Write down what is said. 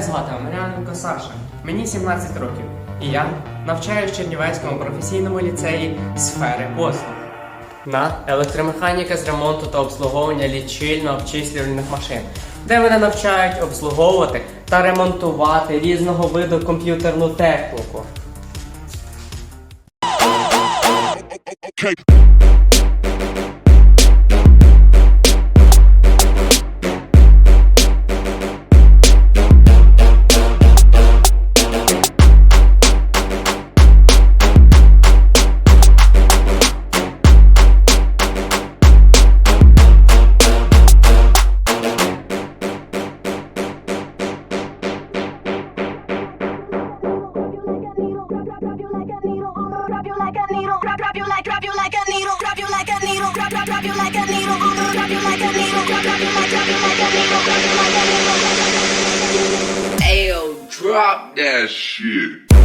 звати Мар'яненко Саша, мені 17 років, і я навчаюсь в Чернівецькому професійному ліцеї сфери послуг на електромеханіка з ремонту та обслуговування лічильно-обчислювальних машин, де мене навчають обслуговувати та ремонтувати різного виду комп'ютерну техніку. Ayo, drop that shit.